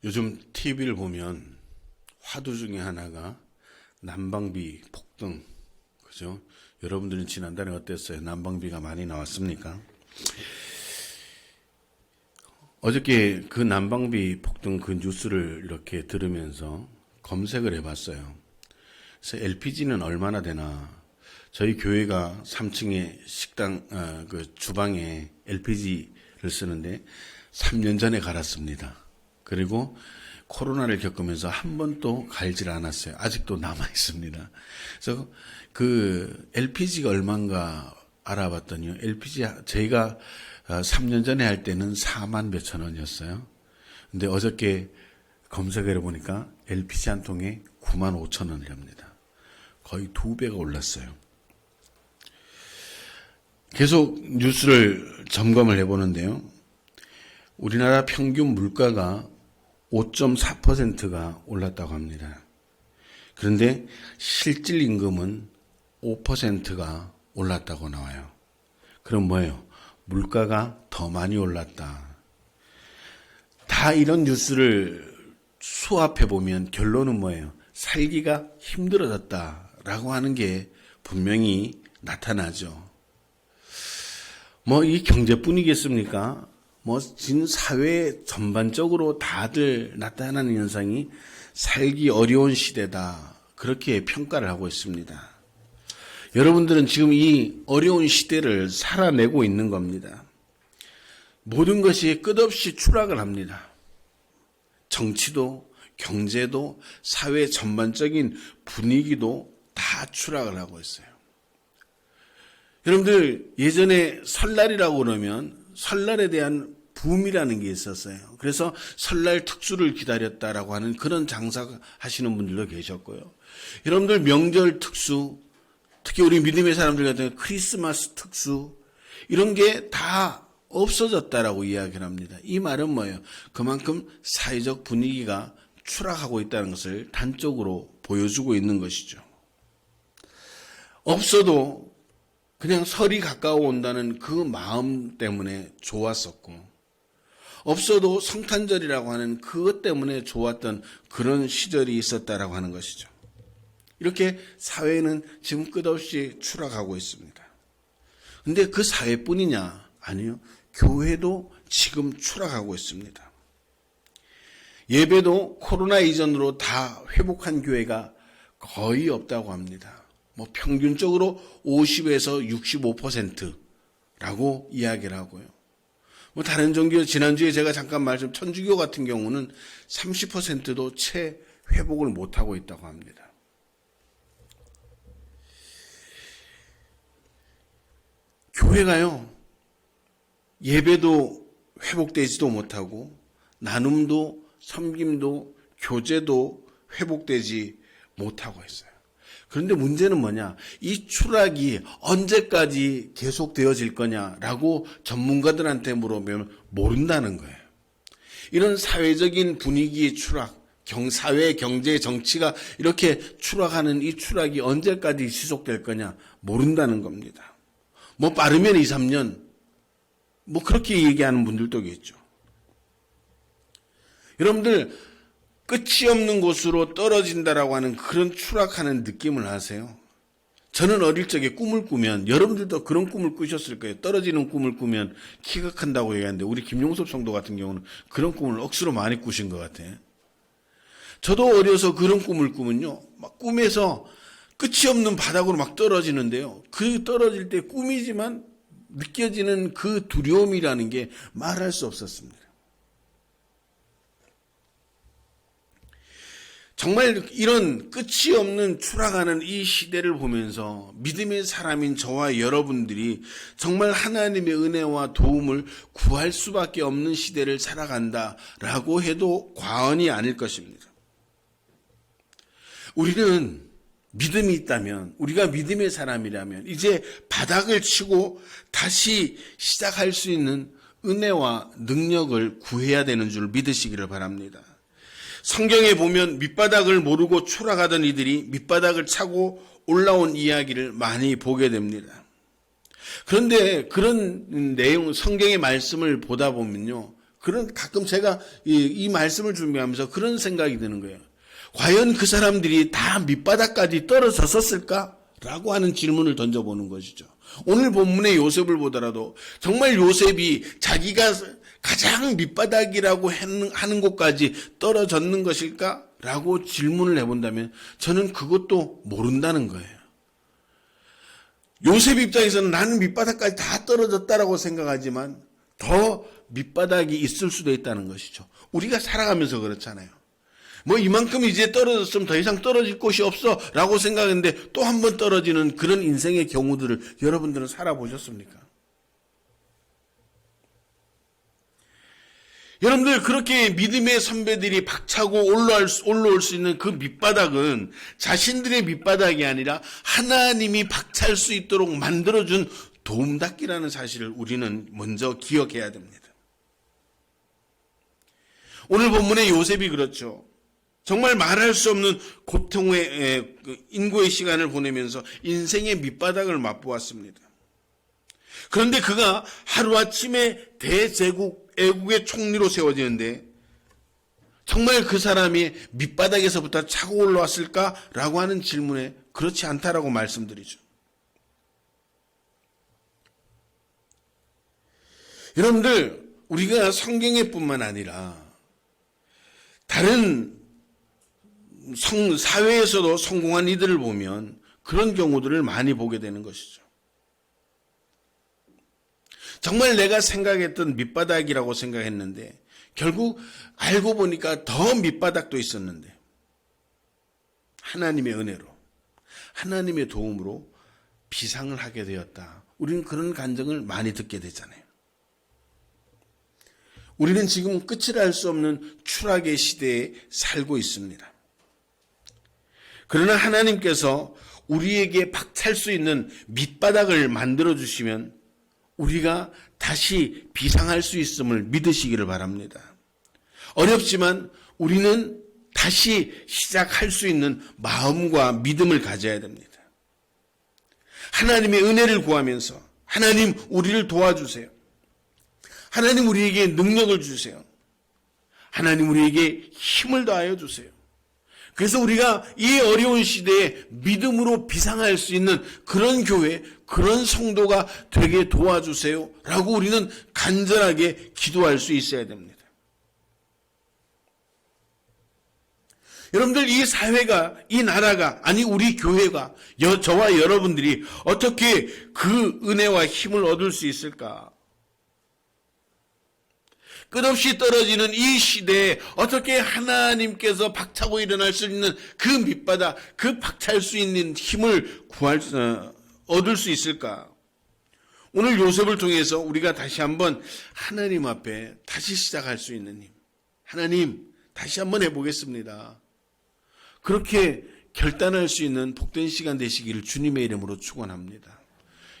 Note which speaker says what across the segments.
Speaker 1: 요즘 TV를 보면 화두 중에 하나가 난방비 폭등, 그죠? 여러분들은 지난달에 어땠어요? 난방비가 많이 나왔습니까? 어저께 그 난방비 폭등 그 뉴스를 이렇게 들으면서 검색을 해봤어요. 그래서 LPG는 얼마나 되나? 저희 교회가 3층에 식당, 그 주방에 LPG를 쓰는데 3년 전에 갈았습니다. 그리고 코로나를 겪으면서 한 번도 갈질 않았어요. 아직도 남아 있습니다. 그래서 그 LPG가 얼마인가 알아봤더니요. LPG 저희가 3년 전에 할 때는 4만 몇천 원이었어요. 근데 어저께 검색을 해보니까 LPG 한 통에 9만 5천 원을 합니다. 거의 2배가 올랐어요. 계속 뉴스를 점검을 해보는데요. 우리나라 평균 물가가 5.4%가 올랐다고 합니다. 그런데 실질 임금은 5%가 올랐다고 나와요. 그럼 뭐예요? 물가가 더 많이 올랐다. 다 이런 뉴스를 수합해 보면 결론은 뭐예요? 살기가 힘들어졌다라고 하는 게 분명히 나타나죠. 뭐 이 경제뿐이겠습니까? 지금 사회 전반적으로 다들 나타나는 현상이 살기 어려운 시대다. 그렇게 평가를 하고 있습니다. 여러분들은 지금 이 어려운 시대를 살아내고 있는 겁니다. 모든 것이 끝없이 추락을 합니다. 정치도, 경제도, 사회 전반적인 분위기도 다 추락을 하고 있어요. 여러분들 예전에 설날이라고 그러면 설날에 대한 붐이라는 게 있었어요. 그래서 설날 특수를 기다렸다라고 하는 그런 장사 하시는 분들도 계셨고요. 여러분들 명절 특수, 특히 우리 믿음의 사람들 같은 경우 크리스마스 특수 이런 게 다 없어졌다라고 이야기를 합니다. 이 말은 뭐예요? 그만큼 사회적 분위기가 추락하고 있다는 것을 단적으로 보여주고 있는 것이죠. 없어도 그냥 설이 가까워 온다는 그 마음 때문에 좋았었고, 없어도 성탄절이라고 하는 그것 때문에 좋았던 그런 시절이 있었다라고 하는 것이죠. 이렇게 사회는 지금 끝없이 추락하고 있습니다. 근데 그 사회뿐이냐? 아니요. 교회도 지금 추락하고 있습니다. 예배도 코로나 이전으로 다 회복한 교회가 거의 없다고 합니다. 평균적으로 50에서 65%라고 이야기를 하고요. 다른 종교, 지난주에 제가 잠깐 천주교 같은 경우는 30%도 채 회복을 못하고 있다고 합니다. 교회가요, 예배도 회복되지도 못하고, 나눔도, 섬김도, 교제도 회복되지 못하고 있어요. 그런데 문제는 뭐냐? 이 추락이 언제까지 계속되어질 거냐라고 전문가들한테 물어보면 모른다는 거예요. 이런 사회적인 분위기의 추락, 사회, 경제, 정치가 이렇게 추락하는 이 추락이 언제까지 지속될 거냐 모른다는 겁니다. 빠르면 2, 3년, 그렇게 얘기하는 분들도 있죠. 여러분들, 끝이 없는 곳으로 떨어진다라고 하는 그런 추락하는 느낌을 아세요? 저는 어릴 적에 꿈을 꾸면 여러분들도 그런 꿈을 꾸셨을 거예요. 떨어지는 꿈을 꾸면 키가 큰다고 얘기하는데 우리 김용섭 성도 같은 경우는 그런 꿈을 억수로 많이 꾸신 것 같아요. 저도 어려서 그런 꿈을 꾸면요. 꿈에서 끝이 없는 바닥으로 떨어지는데요. 그 떨어질 때 꿈이지만 느껴지는 그 두려움이라는 게 말할 수 없었습니다. 정말 이런 끝이 없는 추락하는 이 시대를 보면서 믿음의 사람인 저와 여러분들이 정말 하나님의 은혜와 도움을 구할 수밖에 없는 시대를 살아간다라고 해도 과언이 아닐 것입니다. 우리는 믿음이 있다면, 우리가 믿음의 사람이라면 이제 바닥을 치고 다시 시작할 수 있는 은혜와 능력을 구해야 되는 줄 믿으시기를 바랍니다. 성경에 보면 밑바닥을 모르고 추락하던 이들이 밑바닥을 차고 올라온 이야기를 많이 보게 됩니다. 그런데 그런 내용, 성경의 말씀을 보다 보면요. 가끔 제가 이 말씀을 준비하면서 그런 생각이 드는 거예요. 과연 그 사람들이 다 밑바닥까지 떨어졌었을까? 라고 하는 질문을 던져보는 것이죠. 오늘 본문의 요셉을 보더라도 정말 요셉이 자기가 가장 밑바닥이라고 하는 곳까지 떨어졌는 것일까? 라고 질문을 해본다면 저는 그것도 모른다는 거예요. 요셉 입장에서는 나는 밑바닥까지 다 떨어졌다라고 생각하지만 더 밑바닥이 있을 수도 있다는 것이죠. 우리가 살아가면서 그렇잖아요. 뭐 이만큼 이제 떨어졌으면 더 이상 떨어질 곳이 없어 라고 생각했는데 또 한 번 떨어지는 그런 인생의 경우들을 여러분들은 살아보셨습니까? 여러분들 그렇게 믿음의 선배들이 박차고 올라올 수 있는 그 밑바닥은 자신들의 밑바닥이 아니라 하나님이 박찰 수 있도록 만들어준 도움닫기라는 사실을 우리는 먼저 기억해야 됩니다. 오늘 본문의 요셉이 그렇죠. 정말 말할 수 없는 고통의 인고의 시간을 보내면서 인생의 밑바닥을 맛보았습니다. 그런데 그가 하루아침에 대제국 애국의 총리로 세워지는데 정말 그 사람이 밑바닥에서부터 차고 올라왔을까라고 하는 질문에 그렇지 않다라고 말씀드리죠. 여러분들 우리가 성경에 뿐만 아니라 다른 사회에서도 성공한 이들을 보면 그런 경우들을 많이 보게 되는 것이죠. 정말 내가 생각했던 밑바닥이라고 생각했는데 결국 알고 보니까 더 밑바닥도 있었는데 하나님의 은혜로 하나님의 도움으로 비상을 하게 되었다. 우리는 그런 간증을 많이 듣게 되잖아요. 우리는 지금 끝을 알 수 없는 추락의 시대에 살고 있습니다. 그러나 하나님께서 우리에게 박찰 수 있는 밑바닥을 만들어 주시면 우리가 다시 비상할 수 있음을 믿으시기를 바랍니다. 어렵지만 우리는 다시 시작할 수 있는 마음과 믿음을 가져야 됩니다. 하나님의 은혜를 구하면서 하나님 우리를 도와주세요. 하나님 우리에게 능력을 주세요. 하나님 우리에게 힘을 더하여 주세요. 그래서 우리가 이 어려운 시대에 믿음으로 비상할 수 있는 그런 교회, 그런 성도가 되게 도와주세요. 라고 우리는 간절하게 기도할 수 있어야 됩니다. 여러분들 이 사회가, 이 나라가, 아니 우리 교회가, 저와 여러분들이 어떻게 그 은혜와 힘을 얻을 수 있을까? 끝없이 떨어지는 이 시대에 어떻게 하나님께서 박차고 일어날 수 있는 그 밑바닥, 그 박찰 수 있는 힘을 얻을 수 있을까? 오늘 요셉을 통해서 우리가 다시 한번 하나님 앞에 다시 시작할 수 있는 힘. 하나님, 다시 한번 해보겠습니다. 그렇게 결단할 수 있는 복된 시간 되시기를 주님의 이름으로 축원합니다.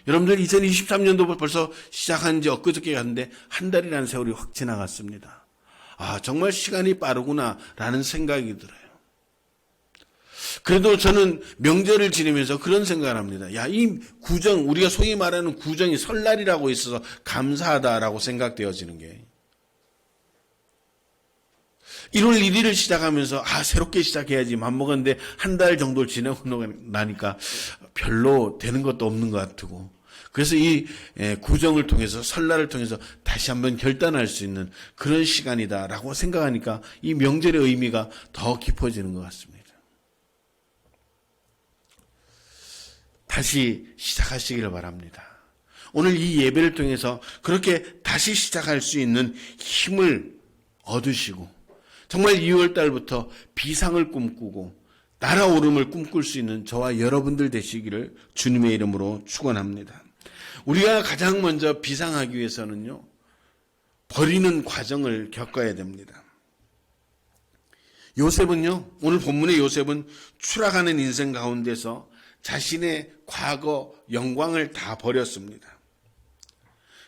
Speaker 1: 여러분들 2023년도 벌써 시작한 지 엊그저께 갔는데 한 달이라는 세월이 확 지나갔습니다. 아, 정말 시간이 빠르구나라는 생각이 들어요. 그래도 저는 명절을 지내면서 그런 생각을 합니다. 야, 이 구정, 우리가 소위 말하는 구정이 설날이라고 있어서 감사하다라고 생각되어지는 게 1월 1일을 시작하면서 새롭게 시작해야지 맘먹었는데 한 달 정도를 지내고 나니까 별로 되는 것도 없는 것 같고 그래서 이 구정을 통해서 설날을 통해서 다시 한번 결단할 수 있는 그런 시간이다라고 생각하니까 이 명절의 의미가 더 깊어지는 것 같습니다. 다시 시작하시기를 바랍니다. 오늘 이 예배를 통해서 그렇게 다시 시작할 수 있는 힘을 얻으시고 정말 2월 달부터 비상을 꿈꾸고 날아오름을 꿈꿀 수 있는 저와 여러분들 되시기를 주님의 이름으로 축원합니다. 우리가 가장 먼저 비상하기 위해서는요. 버리는 과정을 겪어야 됩니다. 요셉은요. 오늘 본문의 요셉은 추락하는 인생 가운데서 자신의 과거 영광을 다 버렸습니다.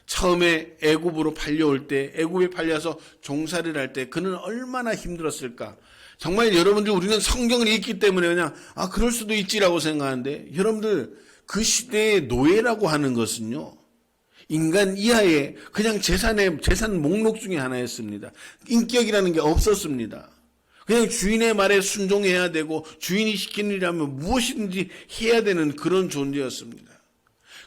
Speaker 1: 처음에 애굽으로 팔려올 때 애굽에 팔려서 종살이를 할 때 그는 얼마나 힘들었을까. 정말 여러분들 우리는 성경을 읽기 때문에 그냥 그럴 수도 있지라고 생각하는데 여러분들 그 시대의 노예라고 하는 것은요 인간 이하의 그냥 재산 목록 중에 하나였습니다. 인격이라는 게 없었습니다. 그냥 주인의 말에 순종해야 되고 주인이 시키는 일이라면 무엇이든지 해야 되는 그런 존재였습니다.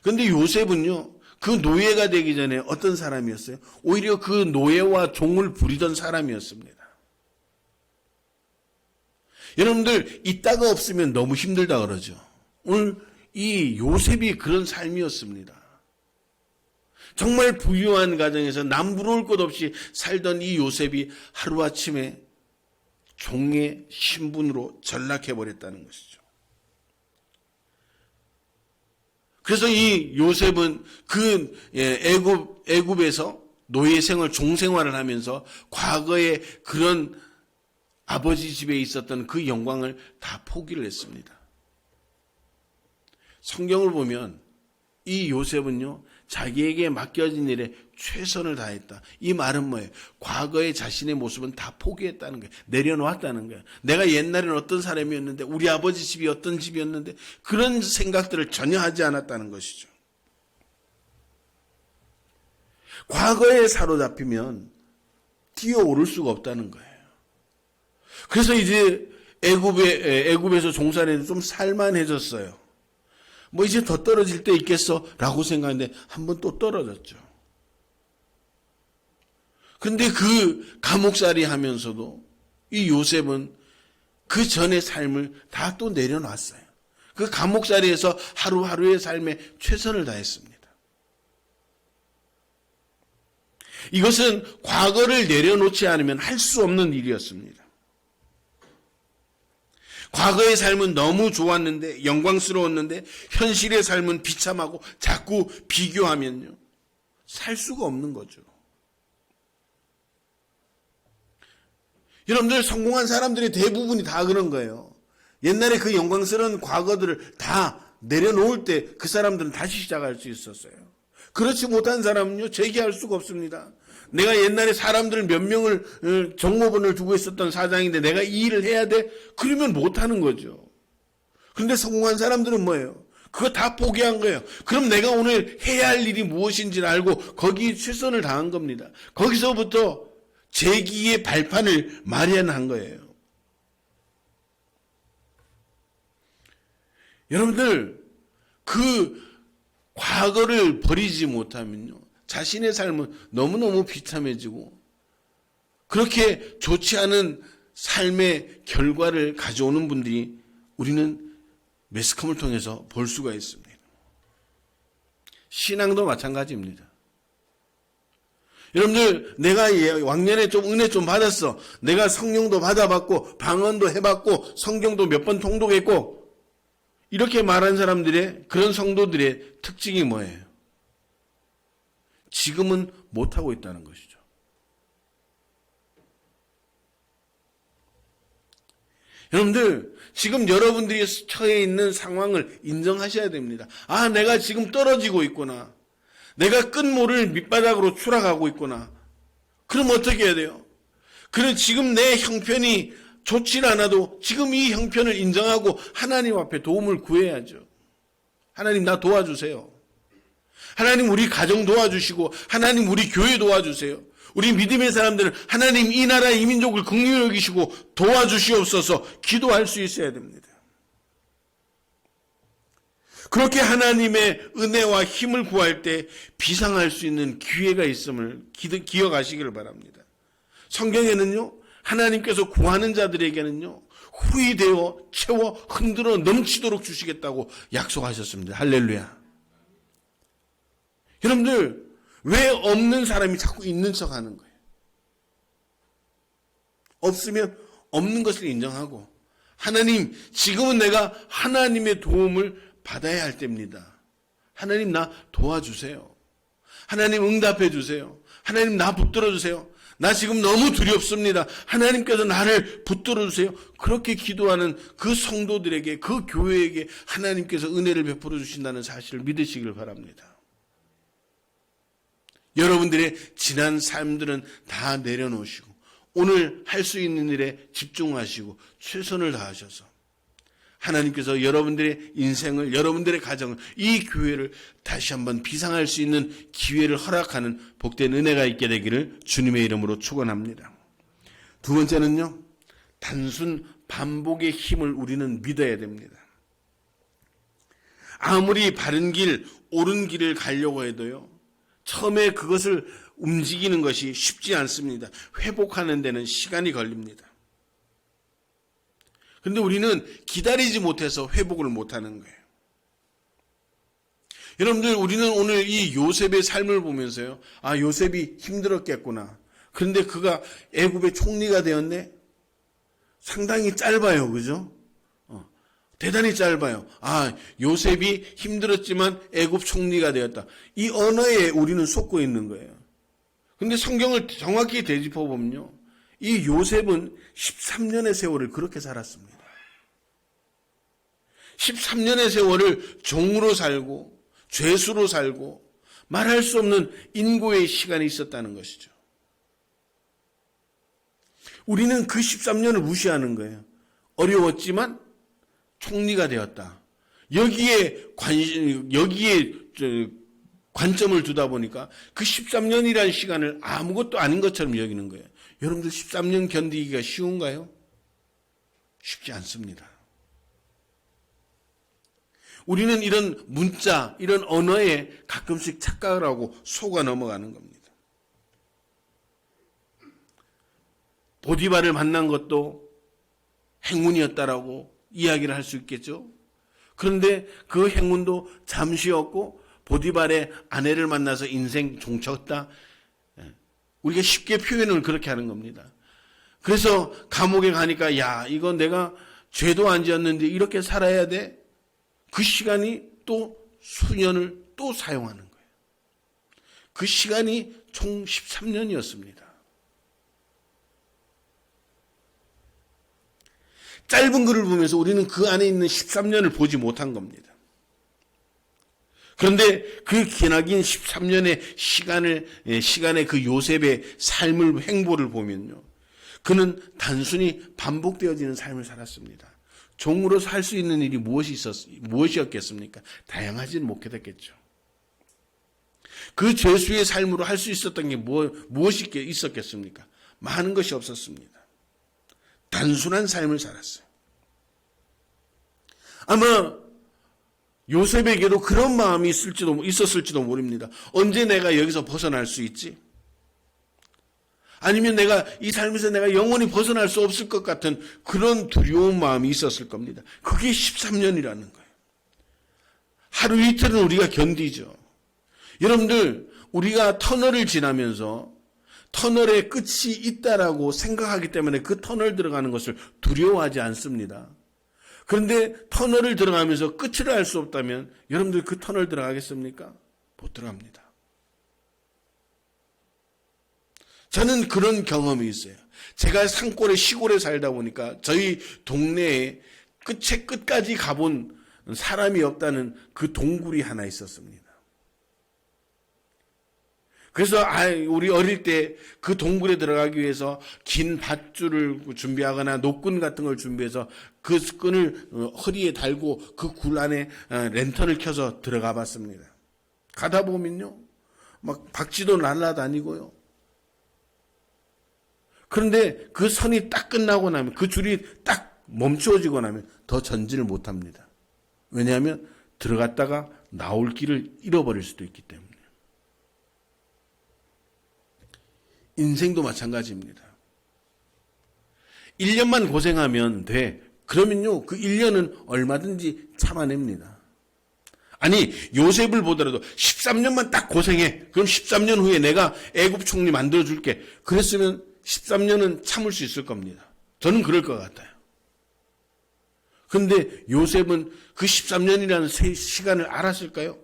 Speaker 1: 그런데 요셉은요, 그 노예가 되기 전에 어떤 사람이었어요? 오히려 그 노예와 종을 부리던 사람이었습니다. 여러분들, 이따가 없으면 너무 힘들다 그러죠. 오늘 이 요셉이 그런 삶이었습니다. 정말 부유한 가정에서 남부러울 것 없이 살던 이 요셉이 하루아침에 종의 신분으로 전락해버렸다는 것이죠. 그래서 이 요셉은 그 애굽에서 노예 생활, 종생활을 하면서 과거에 그런 아버지 집에 있었던 그 영광을 다 포기를 했습니다. 성경을 보면 이 요셉은요, 자기에게 맡겨진 일에 최선을 다했다. 이 말은 뭐예요? 과거의 자신의 모습은 다 포기했다는 거예요. 내려놓았다는 거예요. 내가 옛날에는 어떤 사람이었는데, 우리 아버지 집이 어떤 집이었는데, 그런 생각들을 전혀 하지 않았다는 것이죠. 과거에 사로잡히면 뛰어오를 수가 없다는 거예요. 그래서 이제 애굽에서 종살이는 좀 살만해졌어요. 뭐 이제 더 떨어질 때 있겠어 라고 생각했는데 한 번 또 떨어졌죠. 근데 그 감옥살이 하면서도 이 요셉은 그 전의 삶을 다 또 내려놨어요. 그 감옥살이에서 하루하루의 삶에 최선을 다했습니다. 이것은 과거를 내려놓지 않으면 할 수 없는 일이었습니다. 과거의 삶은 너무 좋았는데, 영광스러웠는데, 현실의 삶은 비참하고 자꾸 비교하면요, 살 수가 없는 거죠. 여러분들, 성공한 사람들이 대부분이 다 그런 거예요. 옛날에 그 영광스러운 과거들을 다 내려놓을 때 그 사람들은 다시 시작할 수 있었어요. 그렇지 못한 사람은요, 재기할 수가 없습니다. 내가 옛날에 사람들 몇 명을 정모번을 두고 있었던 사장인데 내가 이 일을 해야 돼? 그러면 못하는 거죠. 그런데 성공한 사람들은 뭐예요? 그거 다 포기한 거예요. 그럼 내가 오늘 해야 할 일이 무엇인지를 알고 거기에 최선을 다한 겁니다. 거기서부터 재기의 발판을 마련한 거예요. 여러분들, 그 과거를 버리지 못하면요, 자신의 삶은 너무너무 비참해지고 그렇게 좋지 않은 삶의 결과를 가져오는 분들이 우리는 매스컴을 통해서 볼 수가 있습니다. 신앙도 마찬가지입니다. 여러분들, 내가 왕년에 좀 은혜 좀 받았어. 내가 성령도 받아봤고 방언도 해봤고 성경도 몇 번 통독했고, 이렇게 말한 사람들의, 그런 성도들의 특징이 뭐예요? 지금은 못하고 있다는 것이죠. 여러분들, 지금 여러분들이 처해 있는 상황을 인정하셔야 됩니다. 아, 내가 지금 떨어지고 있구나. 내가 끝모를 밑바닥으로 추락하고 있구나. 그럼 어떻게 해야 돼요? 그럼 지금 내 형편이 좋지 않아도 지금 이 형편을 인정하고 하나님 앞에 도움을 구해야죠. 하나님, 나 도와주세요. 하나님, 우리 가정 도와주시고 하나님, 우리 교회 도와주세요. 우리 믿음의 사람들은 하나님, 이 나라 이 민족을 긍휼히 여기시고 도와주시옵소서 기도할 수 있어야 됩니다. 그렇게 하나님의 은혜와 힘을 구할 때 비상할 수 있는 기회가 있음을 기억하시기를 바랍니다. 성경에는요, 하나님께서 구하는 자들에게는요, 후히되어 채워 흔들어 넘치도록 주시겠다고 약속하셨습니다. 할렐루야. 여러분들, 왜 없는 사람이 자꾸 있는 척 하는 거예요? 없으면 없는 것을 인정하고, 하나님, 지금은 내가 하나님의 도움을 받아야 할 때입니다. 하나님, 나 도와주세요. 하나님, 응답해 주세요. 하나님, 나 붙들어 주세요. 나 지금 너무 두렵습니다. 하나님께서 나를 붙들어 주세요. 그렇게 기도하는 그 성도들에게, 그 교회에게 하나님께서 은혜를 베풀어 주신다는 사실을 믿으시길 바랍니다. 여러분들의 지난 삶들은 다 내려놓으시고 오늘 할 수 있는 일에 집중하시고 최선을 다하셔서 하나님께서 여러분들의 인생을, 여러분들의 가정을, 이 교회를 다시 한번 비상할 수 있는 기회를 허락하는 복된 은혜가 있게 되기를 주님의 이름으로 축원합니다. 두 번째는요, 단순 반복의 힘을 우리는 믿어야 됩니다. 아무리 바른 길, 옳은 길을 가려고 해도요, 처음에 그것을 움직이는 것이 쉽지 않습니다. 회복하는 데는 시간이 걸립니다. 그런데 우리는 기다리지 못해서 회복을 못하는 거예요. 여러분들, 우리는 오늘 이 요셉의 삶을 보면서요, 아, 요셉이 힘들었겠구나. 그런데 그가 애굽의 총리가 되었네? 상당히 짧아요. 그죠? 대단히 짧아요. 아, 요셉이 힘들었지만 애굽 총리가 되었다. 이 언어에 우리는 속고 있는 거예요. 근데 성경을 정확히 되짚어 보면요, 이 요셉은 13년의 세월을 그렇게 살았습니다. 13년의 세월을 종으로 살고 죄수로 살고 말할 수 없는 인고의 시간이 있었다는 것이죠. 우리는 그 13년을 무시하는 거예요. 어려웠지만 총리가 되었다. 여기에 관점을 두다 보니까 그 13년이라는 시간을 아무것도 아닌 것처럼 여기는 거예요. 여러분들 13년 견디기가 쉬운가요? 쉽지 않습니다. 우리는 이런 문자, 이런 언어에 가끔씩 착각을 하고 속아 넘어가는 겁니다. 보디발을 만난 것도 행운이었다라고 이야기를 할 수 있겠죠. 그런데 그 행운도 잠시였고 보디발의 아내를 만나서 인생 종쳤다. 우리가 쉽게 표현을 그렇게 하는 겁니다. 그래서 감옥에 가니까 야, 이거 내가 죄도 안 지었는데 이렇게 살아야 돼? 그 시간이 또 수년을 또 사용하는 거예요. 그 시간이 총 13년이었습니다. 짧은 글을 보면서 우리는 그 안에 있는 13년을 보지 못한 겁니다. 그런데 그 기나긴 13년의 시간의 그 요셉의 삶을, 행보를 보면요, 그는 단순히 반복되어지는 삶을 살았습니다. 종으로 살 수 있는 일이 무엇이었겠습니까? 다양하지는 못했겠죠. 그 죄수의 삶으로 할 수 있었던 게 무엇이 있었겠습니까? 많은 것이 없었습니다. 단순한 삶을 살았어요. 아마 요셉에게도 그런 마음이 있었을지도 모릅니다. 언제 내가 여기서 벗어날 수 있지? 아니면 내가 이 삶에서 내가 영원히 벗어날 수 없을 것 같은 그런 두려운 마음이 있었을 겁니다. 그게 13년이라는 거예요. 하루 이틀은 우리가 견디죠. 여러분들, 우리가 터널을 지나면서 터널의 끝이 있다라고 생각하기 때문에 그 터널 들어가는 것을 두려워하지 않습니다. 그런데 터널을 들어가면서 끝을 알 수 없다면 여러분들 그 터널 들어가겠습니까? 못 들어갑니다. 저는 그런 경험이 있어요. 제가 산골의 시골에 살다 보니까 저희 동네에 끝까지 가본 사람이 없다는 그 동굴이 하나 있었습니다. 그래서 우리 어릴 때 그 동굴에 들어가기 위해서 긴 밧줄을 준비하거나 노끈 같은 걸 준비해서 그 끈을 허리에 달고 그 굴 안에 랜턴을 켜서 들어가 봤습니다. 가다 보면요, 막 박쥐도 날아다니고요. 그런데 그 선이 딱 끝나고 나면, 그 줄이 딱 멈추어지고 나면 더 전진을 못합니다. 왜냐하면 들어갔다가 나올 길을 잃어버릴 수도 있기 때문에. 인생도 마찬가지입니다. 1년만 고생하면 돼. 그러면요, 그 1년은 얼마든지 참아냅니다. 아니, 요셉을 보더라도 13년만 딱 고생해. 그럼 13년 후에 내가 애굽 총리 만들어줄게. 그랬으면 13년은 참을 수 있을 겁니다. 저는 그럴 것 같아요. 그런데 요셉은 그 13년이라는 시간을 알았을까요?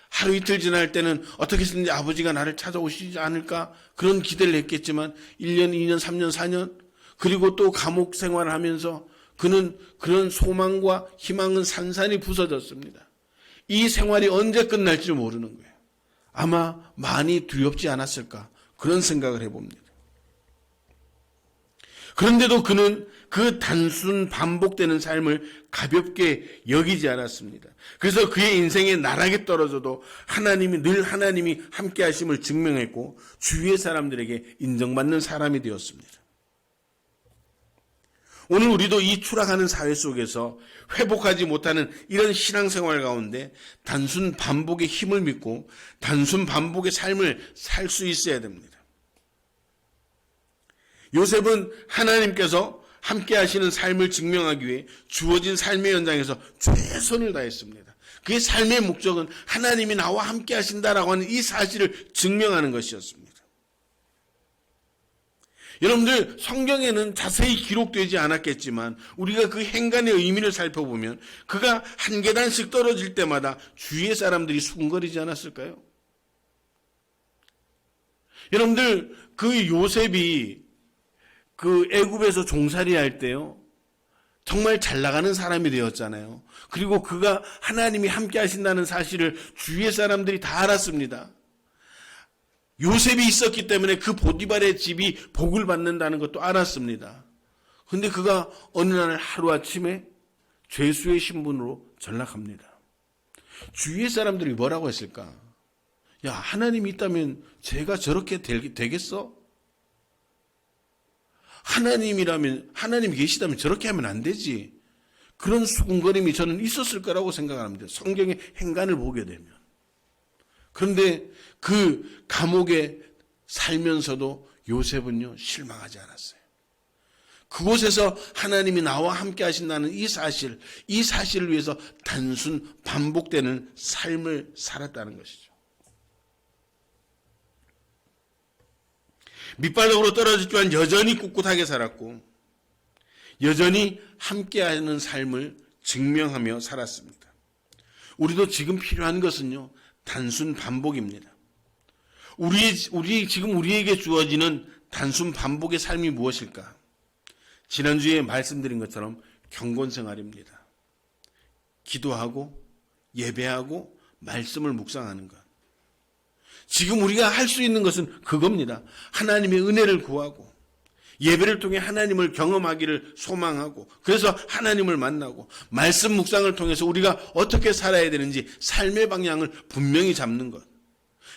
Speaker 1: 하루 이틀 지날 때는 어떻게 했는지 아버지가 나를 찾아오시지 않을까 그런 기대를 했겠지만 1년, 2년, 3년, 4년 그리고 또 감옥 생활을 하면서 그는 그런 소망과 희망은 산산이 부서졌습니다. 이 생활이 언제 끝날지 모르는 거예요. 아마 많이 두렵지 않았을까 그런 생각을 해봅니다. 그런데도 그는 그 단순 반복되는 삶을 가볍게 여기지 않았습니다. 그래서 그의 인생에 나락에 떨어져도 늘 하나님이 함께 하심을 증명했고 주위의 사람들에게 인정받는 사람이 되었습니다. 오늘 우리도 이 추락하는 사회 속에서 회복하지 못하는 이런 신앙생활 가운데 단순 반복의 힘을 믿고 단순 반복의 삶을 살 수 있어야 됩니다. 요셉은 하나님께서 함께 하시는 삶을 증명하기 위해 주어진 삶의 현장에서 최선을 다했습니다. 그의 삶의 목적은 하나님이 나와 함께 하신다라고 하는 이 사실을 증명하는 것이었습니다. 여러분들, 성경에는 자세히 기록되지 않았겠지만 우리가 그 행간의 의미를 살펴보면 그가 한 계단씩 떨어질 때마다 주위의 사람들이 수군거리지 않았을까요? 여러분들, 그 요셉이 그 애굽에서 종살이 할 때요, 정말 잘 나가는 사람이 되었잖아요. 그리고 그가 하나님이 함께 하신다는 사실을 주위의 사람들이 다 알았습니다. 요셉이 있었기 때문에 그 보디발의 집이 복을 받는다는 것도 알았습니다. 그런데 그가 어느 날 하루아침에 죄수의 신분으로 전락합니다. 주위의 사람들이 뭐라고 했을까? 야, 하나님이 있다면 제가 저렇게 되겠어? 하나님이 계시다면 저렇게 하면 안 되지. 그런 수군거림이 저는 있었을 거라고 생각합니다. 성경의 행간을 보게 되면. 그런데 그 감옥에 살면서도 요셉은요, 실망하지 않았어요. 그곳에서 하나님이 나와 함께 하신다는 이 사실을 위해서 단순 반복되는 삶을 살았다는 것이죠. 밑바닥으로 떨어졌지만 여전히 꿋꿋하게 살았고 여전히 함께하는 삶을 증명하며 살았습니다. 우리도 지금 필요한 것은요, 단순 반복입니다. 지금 우리에게 주어지는 단순 반복의 삶이 무엇일까? 지난주에 말씀드린 것처럼 경건생활입니다. 기도하고 예배하고 말씀을 묵상하는 것. 지금 우리가 할 수 있는 것은 그겁니다. 하나님의 은혜를 구하고 예배를 통해 하나님을 경험하기를 소망하고 그래서 하나님을 만나고 말씀 묵상을 통해서 우리가 어떻게 살아야 되는지 삶의 방향을 분명히 잡는 것.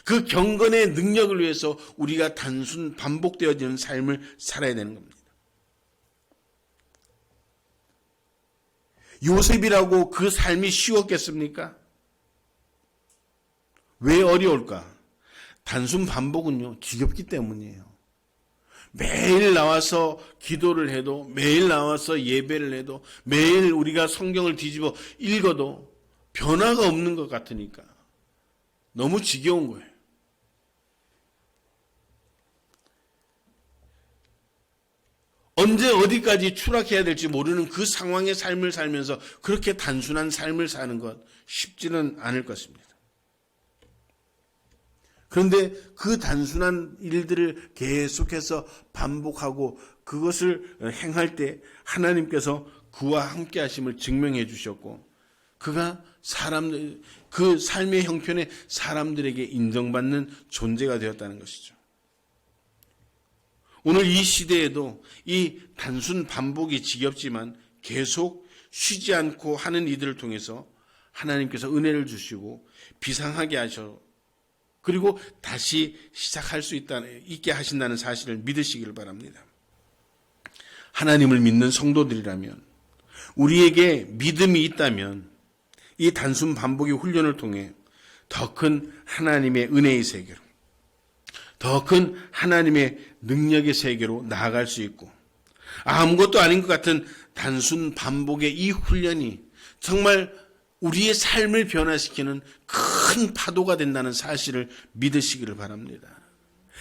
Speaker 1: 그 경건의 능력을 위해서 우리가 단순 반복되어지는 삶을 살아야 되는 겁니다. 요셉이라고 그 삶이 쉬웠겠습니까? 왜 어려울까? 단순 반복은요, 지겹기 때문이에요. 매일 나와서 기도를 해도, 매일 나와서 예배를 해도, 매일 우리가 성경을 뒤집어 읽어도 변화가 없는 것 같으니까 너무 지겨운 거예요. 언제 어디까지 추락해야 될지 모르는 그 상황의 삶을 살면서 그렇게 단순한 삶을 사는 것 쉽지는 않을 것입니다. 그런데 그 단순한 일들을 계속해서 반복하고 그것을 행할 때 하나님께서 그와 함께 하심을 증명해 주셨고 그가 그 삶의 형편에 사람들에게 인정받는 존재가 되었다는 것이죠. 오늘 이 시대에도 이 단순 반복이 지겹지만 계속 쉬지 않고 하는 이들을 통해서 하나님께서 은혜를 주시고 비상하게 하셔 그리고 다시 시작할 수 있게 하신다는 사실을 믿으시기를 바랍니다. 하나님을 믿는 성도들이라면 우리에게 믿음이 있다면 이 단순 반복의 훈련을 통해 더 큰 하나님의 은혜의 세계로 더 큰 하나님의 능력의 세계로 나아갈 수 있고 아무것도 아닌 것 같은 단순 반복의 이 훈련이 정말 우리의 삶을 변화시키는 큰 파도가 된다는 사실을 믿으시기를 바랍니다.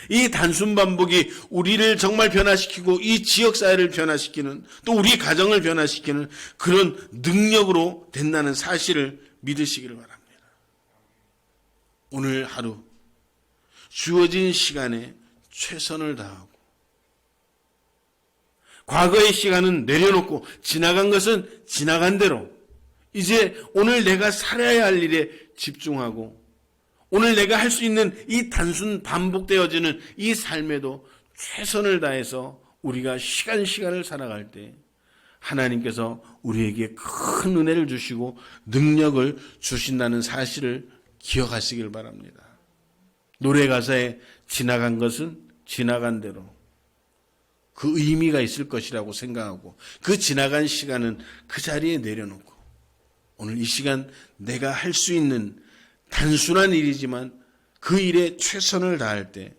Speaker 1: 이 단순 반복이 우리를 정말 변화시키고 이 지역사회를 변화시키는 또 우리 가정을 변화시키는 그런 능력으로 된다는 사실을 믿으시기를 바랍니다. 오늘 하루 주어진 시간에 최선을 다하고 과거의 시간은 내려놓고 지나간 것은 지나간 대로 이제 오늘 내가 살아야 할 일에 집중하고 오늘 내가 할 수 있는 이 단순 반복되어지는 이 삶에도 최선을 다해서 우리가 시간을 살아갈 때 하나님께서 우리에게 큰 은혜를 주시고 능력을 주신다는 사실을 기억하시길 바랍니다. 노래 가사에 지나간 것은 지나간 대로 그 의미가 있을 것이라고 생각하고 그 지나간 시간은 그 자리에 내려놓고 오늘 이 시간 내가 할 수 있는 단순한 일이지만 그 일에 최선을 다할 때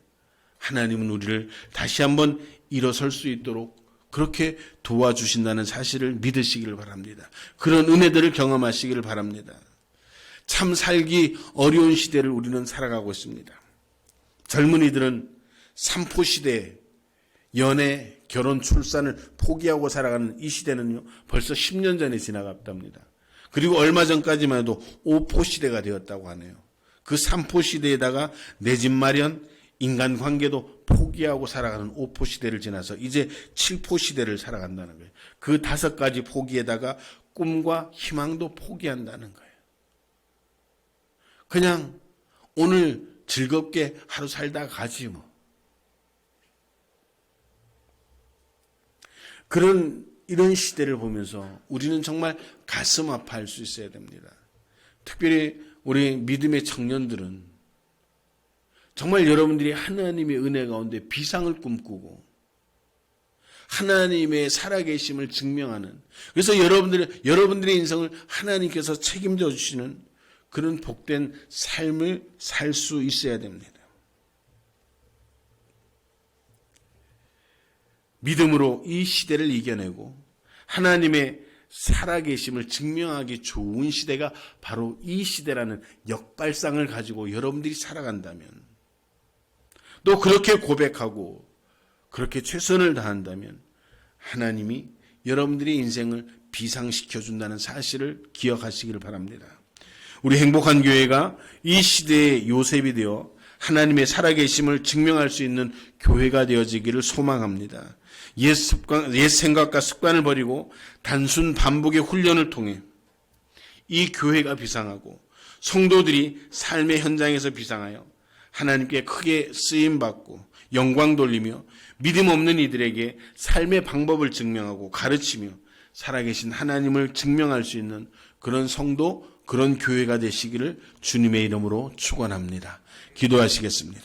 Speaker 1: 하나님은 우리를 다시 한번 일어설 수 있도록 그렇게 도와주신다는 사실을 믿으시기를 바랍니다. 그런 은혜들을 경험하시기를 바랍니다. 참 살기 어려운 시대를 우리는 살아가고 있습니다. 젊은이들은 삼포시대, 연애, 결혼, 출산을 포기하고 살아가는 이 시대는요, 벌써 10년 전에 지나갔답니다. 그리고 얼마 전까지만 해도 5포시대가 되었다고 하네요. 그 3포시대에다가 내 집 마련, 인간관계도 포기하고 살아가는 5포시대를 지나서 이제 7포시대를 살아간다는 거예요. 그 5가지 포기에다가 꿈과 희망도 포기한다는 거예요. 그냥 오늘 즐겁게 하루 살다가 가지 뭐. 이런 시대를 보면서 우리는 정말 가슴 아파할 수 있어야 됩니다. 특별히 우리 믿음의 청년들은 정말 여러분들이 하나님의 은혜 가운데 비상을 꿈꾸고 하나님의 살아계심을 증명하는, 그래서 여러분들의 인생을 하나님께서 책임져 주시는 그런 복된 삶을 살 수 있어야 됩니다. 믿음으로 이 시대를 이겨내고 하나님의 살아계심을 증명하기 좋은 시대가 바로 이 시대라는 역발상을 가지고 여러분들이 살아간다면, 또 그렇게 고백하고 그렇게 최선을 다한다면 하나님이 여러분들의 인생을 비상시켜준다는 사실을 기억하시기를 바랍니다. 우리 행복한 교회가 이 시대의 요셉이 되어 하나님의 살아계심을 증명할 수 있는 교회가 되어지기를 소망합니다. 옛 생각과 습관을 버리고 단순 반복의 훈련을 통해 이 교회가 비상하고 성도들이 삶의 현장에서 비상하여 하나님께 크게 쓰임받고 영광 돌리며 믿음 없는 이들에게 삶의 방법을 증명하고 가르치며 살아계신 하나님을 증명할 수 있는 그런 성도, 그런 교회가 되시기를 주님의 이름으로 축원합니다. 기도하시겠습니다.